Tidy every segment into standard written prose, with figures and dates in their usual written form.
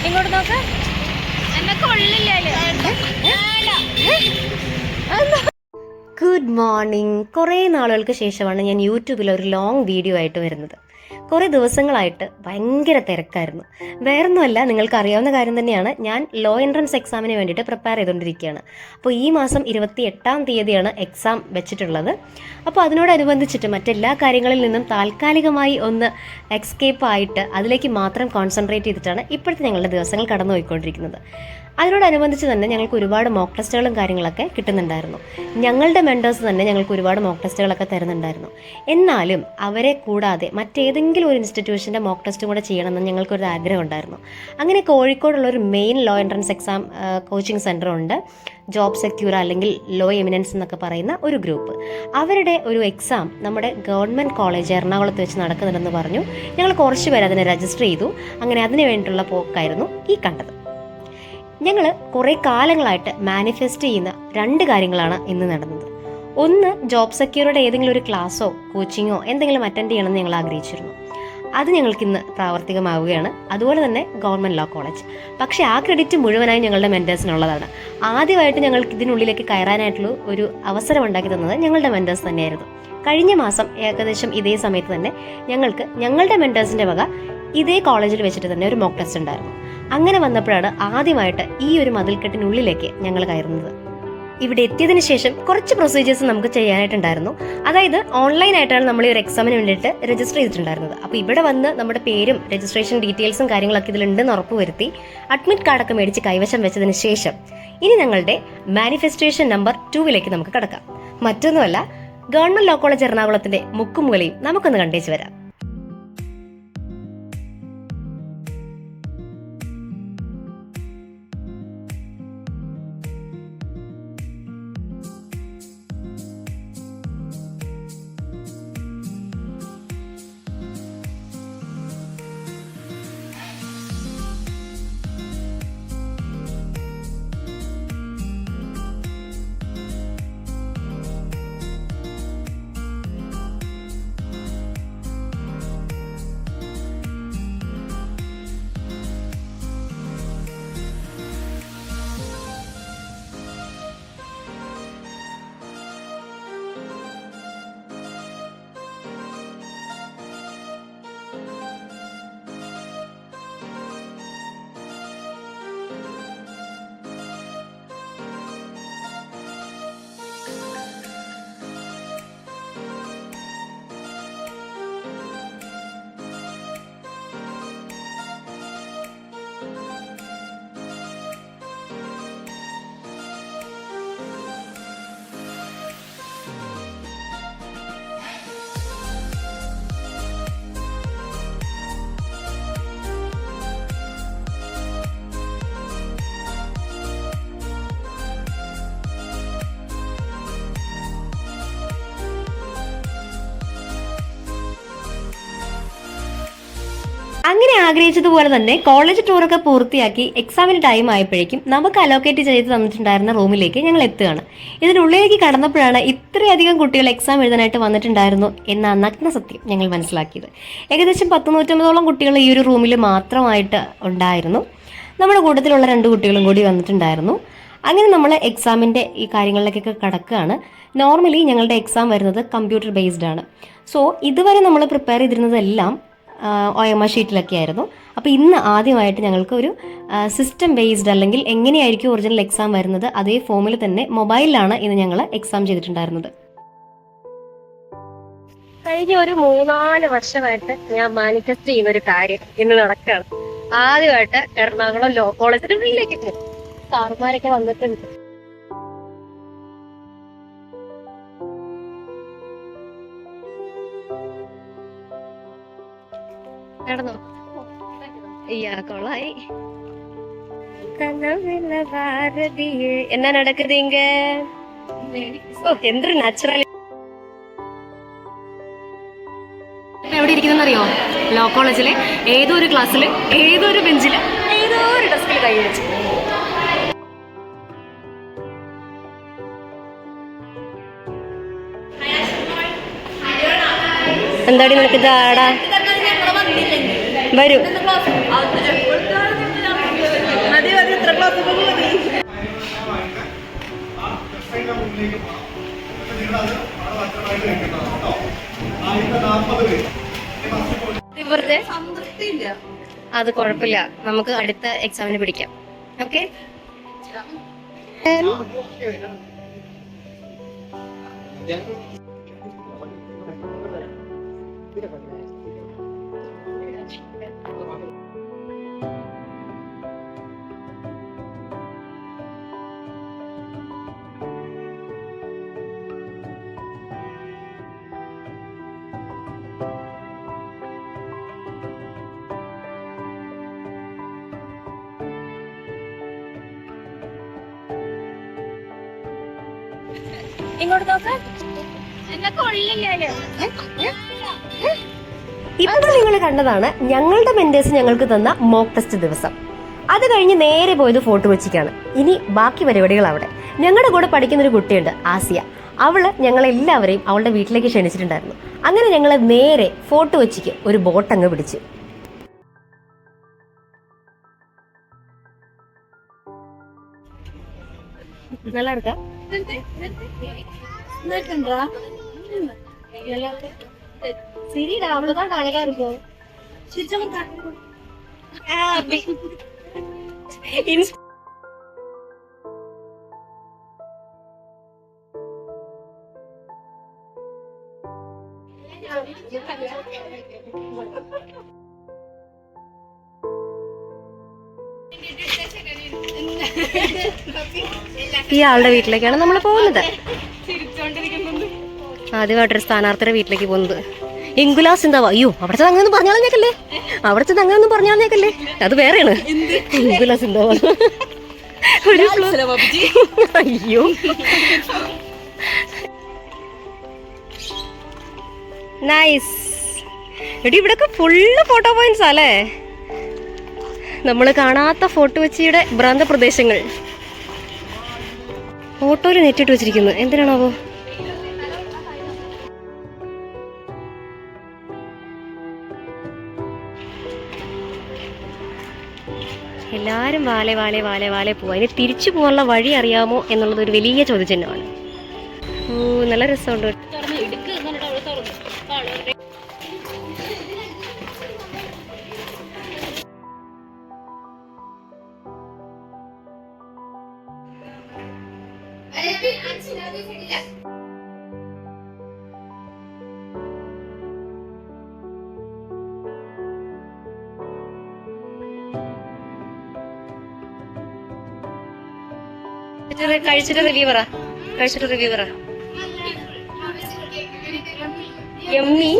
ഇങ്ങോട്ട് നോക്ക്. എന്നെ കൊള്ളില്ലല്ലോ. Good morning. കുറേ നാളുകൾക്ക് ശേഷമാണ് ഞാൻ യൂട്യൂബിൽ ഒരു ലോങ് വീഡിയോ ആയിട്ട് വരുന്നത്. കുറേ ദിവസങ്ങളായിട്ട് ഭയങ്കര തിരക്കായിരുന്നു. വേറൊന്നുമല്ല, നിങ്ങൾക്ക് അറിയാവുന്ന കാര്യം തന്നെയാണ്. ഞാൻ ലോ എൻട്രൻസ് എക്സാമിന് വേണ്ടിയിട്ട് പ്രിപ്പയർ ചെയ്തുകൊണ്ടിരിക്കുകയാണ്. അപ്പോൾ ഈ മാസം 28-ാം തീയതിയാണ് എക്സാം വെച്ചിട്ടുള്ളത്. അപ്പോൾ അതിനോടനുബന്ധിച്ചിട്ട് മറ്റെല്ലാ കാര്യങ്ങളിൽ നിന്നും താൽക്കാലികമായി ഒന്ന് എക്സ്കേപ്പ് ആയിട്ട് അതിലേക്ക് മാത്രം കോൺസെൻട്രേറ്റ് ചെയ്തിട്ടാണ് ഇപ്പോഴത്തെ ഞങ്ങളുടെ ദിവസങ്ങൾ കടന്നു പോയിക്കൊണ്ടിരിക്കുന്നത്. അതിനോടനുബന്ധിച്ച് തന്നെ ഞങ്ങൾക്ക് ഒരുപാട് മോക്ക് ടെസ്റ്റുകളും കാര്യങ്ങളൊക്കെ കിട്ടുന്നുണ്ടായിരുന്നു. ഞങ്ങളുടെ മെൻറ്റേഴ്സ് തന്നെ ഞങ്ങൾക്ക് ഒരുപാട് മോക്ക് ടെസ്റ്റുകളൊക്കെ തരുന്നുണ്ടായിരുന്നു. എന്നാലും അവരെ കൂടാതെ മറ്റേതെങ്കിലും ഒരു ഇൻസ്റ്റിറ്റ്യൂഷൻ്റെ മോക്ക് ടെസ്റ്റും കൂടെ ചെയ്യണമെന്ന് ഞങ്ങൾക്കൊരു ആഗ്രഹം ഉണ്ടായിരുന്നു. അങ്ങനെ കോഴിക്കോടുള്ളൊരു main law entrance exam coaching സെൻ്ററുണ്ട്, ജോബ് സെക്യൂർ അല്ലെങ്കിൽ ലോ എമിനൻസ് എന്നൊക്കെ പറയുന്ന ഒരു ഗ്രൂപ്പ്. അവരുടെ ഒരു എക്സാം നമ്മുടെ ഗവൺമെൻറ് കോളേജ് എറണാകുളത്ത് വെച്ച് നടക്കുന്നുണ്ടെന്ന് പറഞ്ഞു. ഞങ്ങൾ കുറച്ച് പേര് അതിനെ രജിസ്റ്റർ ചെയ്തു. അങ്ങനെ അതിന് വേണ്ടിയിട്ടുള്ള പോക്കായിരുന്നു ഈ കണ്ടത്. ഞങ്ങൾ കുറേ കാലങ്ങളായിട്ട് മാനിഫെസ്റ്റ് ചെയ്യുന്ന രണ്ട് കാര്യങ്ങളാണ് ഇന്ന് നടന്നത്. ഒന്ന്, ജോബ് സെക്യൂറുടെ ഏതെങ്കിലും ഒരു ക്ലാസ്സോ കോച്ചിങ്ങോ എന്തെങ്കിലും അറ്റൻഡ് ചെയ്യണമെന്ന് ഞങ്ങൾ ആഗ്രഹിച്ചിരുന്നു. അത് ഞങ്ങൾക്കിന്ന് പ്രാവർത്തികമാവുകയാണ്. അതുപോലെ തന്നെ ഗവൺമെൻറ് ലോ കോളേജ്. പക്ഷേ ആ ക്രെഡിറ്റ് മുഴുവനായി ഞങ്ങളുടെ മെൻറ്റേഴ്സിനുള്ളതാണ്. ആദ്യമായിട്ട് ഞങ്ങൾക്ക് ഇതിനുള്ളിലേക്ക് കയറാനായിട്ടുള്ള ഒരു അവസരം ഉണ്ടാക്കി തന്നത് ഞങ്ങളുടെ മെൻറ്റേഴ്സ് തന്നെയായിരുന്നു. കഴിഞ്ഞ മാസം ഏകദേശം ഇതേ സമയത്ത് തന്നെ ഞങ്ങൾക്ക് ഞങ്ങളുടെ മെൻറ്റേഴ്സിൻ്റെ വക ഇതേ കോളേജിൽ വെച്ചിട്ട് തന്നെ ഒരു മോക്ക് ടെസ്റ്റ് ഉണ്ടായിരുന്നു. അങ്ങനെ വന്നപ്പോഴാണ് ആദ്യമായിട്ട് ഈ ഒരു മതിൽക്കെട്ടിനുള്ളിലേക്ക് ഞങ്ങൾ കയറുന്നത്. ഇവിടെ എത്തിയതിനു ശേഷം കുറച്ച് പ്രൊസീജിയേഴ്സ് നമുക്ക് ചെയ്യാനായിട്ടുണ്ടായിരുന്നു. അതായത് ഓൺലൈനായിട്ടാണ് നമ്മൾ ഈ ഒരു എക്സാമിന് വേണ്ടിയിട്ട് രജിസ്റ്റർ ചെയ്തിട്ടുണ്ടായിരുന്നത്. അപ്പോൾ ഇവിടെ വന്ന് നമ്മുടെ പേരും രജിസ്ട്രേഷൻ ഡീറ്റെയിൽസും കാര്യങ്ങളൊക്കെ ഇതിലുണ്ടെന്ന് ഉറപ്പുവരുത്തി അഡ്മിറ്റ് കാർഡൊക്കെ മേടിച്ച് കൈവശം വെച്ചതിന് ശേഷം ഇനി ഞങ്ങളുടെ മാനിഫെസ്റ്റേഷൻ നമ്പർ 2 നമുക്ക് കടക്കാം. മറ്റൊന്നുമല്ല, ഗവൺമെന്റ് ലോ കോളേജ് എറണാകുളത്തിന്റെ മുക്കും മുലയും നമുക്കൊന്ന് കണ്ടേച്ച് വരാം. അങ്ങനെ ആഗ്രഹിച്ചതുപോലെ തന്നെ കോളേജ് ടൂറൊക്കെ പൂർത്തിയാക്കി എക്സാമിന് ടൈം ആയപ്പോഴേക്കും നമുക്ക് അലോക്കേറ്റ് ചെയ്ത് തന്നിട്ടുണ്ടായിരുന്ന റൂമിലേക്ക് ഞങ്ങൾ എത്തുകയാണ്. ഇതിനുള്ളിലേക്ക് കടന്നപ്പോഴാണ് ഇത്രയധികം കുട്ടികൾ എക്സാം എഴുതാനായിട്ട് വന്നിട്ടുണ്ടായിരുന്നു എന്ന നഗ്ന സത്യം ഞങ്ങൾ മനസ്സിലാക്കിയത്. ഏകദേശം 100-150ഓളം കുട്ടികൾ ഈ ഒരു റൂമിൽ മാത്രമായിട്ട് ഉണ്ടായിരുന്നു. നമ്മുടെ കൂട്ടത്തിലുള്ള 2 കുട്ടികളും കൂടി വന്നിട്ടുണ്ടായിരുന്നു. അങ്ങനെ നമ്മൾ എക്സാമിൻ്റെ ഈ കാര്യങ്ങളിലേക്കൊക്കെ കടക്കുകയാണ്. നോർമലി ഞങ്ങളുടെ എക്സാം വരുന്നത് കമ്പ്യൂട്ടർ ബേസ്ഡ് ആണ്. സോ ഇതുവരെ നമ്മൾ പ്രിപ്പയർ ചെയ്തിരുന്നതെല്ലാം OMR ഷീറ്റിലൊക്കെ ആയിരുന്നു. അപ്പോൾ ഇന്ന് ആദ്യമായിട്ട് ഞങ്ങൾക്ക് ഒരു സിസ്റ്റം ബേസ്ഡ് അല്ലെങ്കിൽ എങ്ങനെയായിരിക്കും ഒറിജിനൽ എക്സാം വരുന്നത് അതേ ഫോമിൽ തന്നെ മൊബൈലിലാണ് ഇന്ന് ഞങ്ങൾ എക്സാം ചെയ്തിട്ടുണ്ടായിരുന്നത്. കഴിഞ്ഞ ഒരു 3-4 വർഷമായിട്ട് ഞാൻ മാനിഫെസ്റ്റ് ചെയ്യുന്ന ഒരു കാര്യം ഇന്ന് നടക്കുകയാണ്. ആദ്യമായിട്ട് എറണാകുളം ലോ കോളേജിന്റെ ഉള്ളിലേക്ക് സാറുമാരൊക്കെ വന്നിട്ടുണ്ട്. നടന്നോ? കൊള്ളായി. എന്നാ നടക്കുതീങ്ക? എന്തൊരു നാച്ചുറൽ. എവിടെ ഇരിക്കുന്നറിയോ? ലോ കോളേജിലെ ഏതോ ഒരു ക്ലാസ്സില് ഏതോ ഒരു ബെഞ്ചില് ഏതോ ഒരു ഡെസ്കിൽ കൈ വെച്ചു. എന്താടി നിനക്ക് ജാടാ? വരൂ. അത് കുഴപ്പമില്ല, നമുക്ക് അടുത്ത എക്സാമിന് പിടിക്കാം. ഓക്കെ. ഇങ്ങോട്ട് നോക്കാം. ഇപ്പൊ നിങ്ങൾ കണ്ടതാണ് ഞങ്ങളുടെ മെന്റേഴ്സ് ഞങ്ങൾക്ക് തന്ന മോക്ക് ടെസ്റ്റ് ദിവസം. അത് കഴിഞ്ഞ് നേരെ പോയത് ഫോർട്ട് കൊച്ചിക്കാണ്. ഇനി ബാക്കി പരിപാടികൾ അവിടെ. ഞങ്ങളുടെ കൂടെ പഠിക്കുന്ന ഒരു കുട്ടിയുണ്ട്, ആസിയ. അവള് ഞങ്ങളെല്ലാവരെയും അവളുടെ വീട്ടിലേക്ക് ക്ഷണിച്ചിട്ടുണ്ടായിരുന്നു. അങ്ങനെ ഞങ്ങൾ നേരെ ഫോർട്ട് കൊച്ചിക്ക് ഒരു ബോട്ട് അങ്ങ് പിടിച്ചു. நல்லா இருக்கா? சரிடா, அவ்வளவுதான் அழகா இருக்கும். ഇയാളുടെ വീട്ടിലേക്കാണ് നമ്മൾ പോകുന്നത്. ആദ്യമായിട്ടൊരു സ്ഥാനാർത്ഥിയുടെ വീട്ടിലേക്ക് പോകുന്നത്. ഇംഗുലാസ് എന്താവാ? അയ്യോ, അവിടുത്തെ അങ്ങനെയൊന്നും പറഞ്ഞാളേക്കല്ലേ, അവിടുത്തെ അങ്ങനെയൊന്നും പറഞ്ഞാളേക്കല്ലേ, അത് വേറെയാണ്. ഇംഗുലാസ് എന്താവാ? അയ്യോ, നൈസ്. എടി, ഇവിടൊക്കെ ഫുള്ള് ഫോട്ടോ പോയിന്റ്സ് അല്ലേ? നമ്മൾ കാണാത്ത ഫോർട്ട് കൊച്ചിയുടെ ഭ്രാന്ത പ്രദേശങ്ങൾ. ഓട്ടോയിൽ നെറ്റിട്ട് വെച്ചിരിക്കുന്നു, എന്തിനാണാവോ? എല്ലാരും വാലെ വാലെ വാലെ വാലെ പോവാ. ഇനി തിരിച്ചു പോകാനുള്ള വഴി അറിയാമോ എന്നുള്ളത് ഒരു വലിയ ചോദ്യചിഹ്നമാണ്. ഓ, നല്ല രസമുണ്ട്. കഴിച്ചിട്ട് റിവ്യൂ പറ. യമ്മി.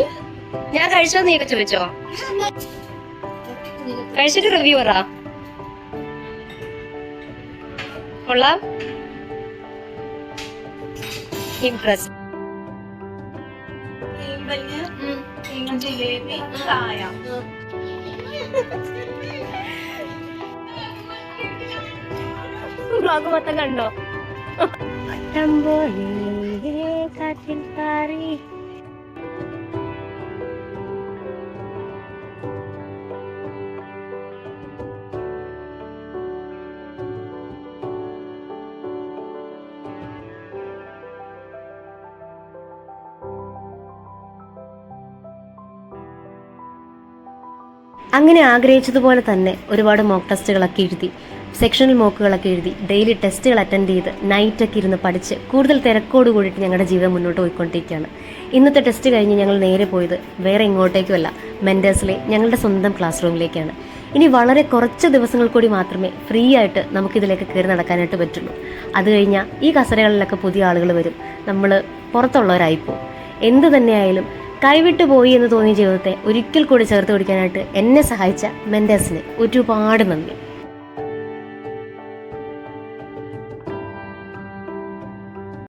ഞാൻ കഴിച്ചോ നീയൊക്കെ ചോദിച്ചോ? കഴിച്ചിട്ട് റിവ്യൂ പറ. കൊള്ളാം, ഇംപ്രസ്. വ്ളോഗ് മൊത്തം കണ്ടോ? അങ്ങനെ ആഗ്രഹിച്ചതുപോലെ തന്നെ ഒരുപാട് മോക്ക് ടെസ്റ്റുകളൊക്കെ എഴുതി, സെക്ഷണൽ മോക്കുകളൊക്കെ എഴുതി, ഡെയിലി ടെസ്റ്റുകൾ അറ്റൻഡ് ചെയ്ത് നൈറ്റൊക്കെ ഇരുന്ന് പഠിച്ച് കൂടുതൽ തിരക്കോട് കൂടിയിട്ട് ഞങ്ങളുടെ ജീവിതം മുന്നോട്ട് പോയിക്കൊണ്ടിരിക്കുകയാണ്. ഇന്നത്തെ ടെസ്റ്റ് കഴിഞ്ഞ് ഞങ്ങൾ നേരെ പോയത് വേറെ എങ്ങോട്ടേക്കുമല്ല, മെൻറ്റേഴ്സിലെ ഞങ്ങളുടെ സ്വന്തം ക്ലാസ് റൂമിലേക്കാണ്. ഇനി വളരെ കുറച്ച് ദിവസങ്ങൾ കൂടി മാത്രമേ ഫ്രീ ആയിട്ട് നമുക്കിതിലേക്ക് കയറി നടക്കാനായിട്ട് പറ്റുള്ളൂ. അത് കഴിഞ്ഞാൽ ഈ കസരകളിലൊക്കെ പുതിയ ആളുകൾ വരും, നമ്മൾ പുറത്തുള്ളവരായിപ്പോവും. എന്ത് തന്നെയായാലും കൈവിട്ടു പോയി എന്ന് തോന്നിയ ജീവിതത്തെ ഒരിക്കൽ കൂടി ചേർത്ത് പിടിക്കാനായിട്ട് എന്നെ സഹായിച്ച മെൻറ്റേഴ്സിന് ഒരുപാട് നന്ദി.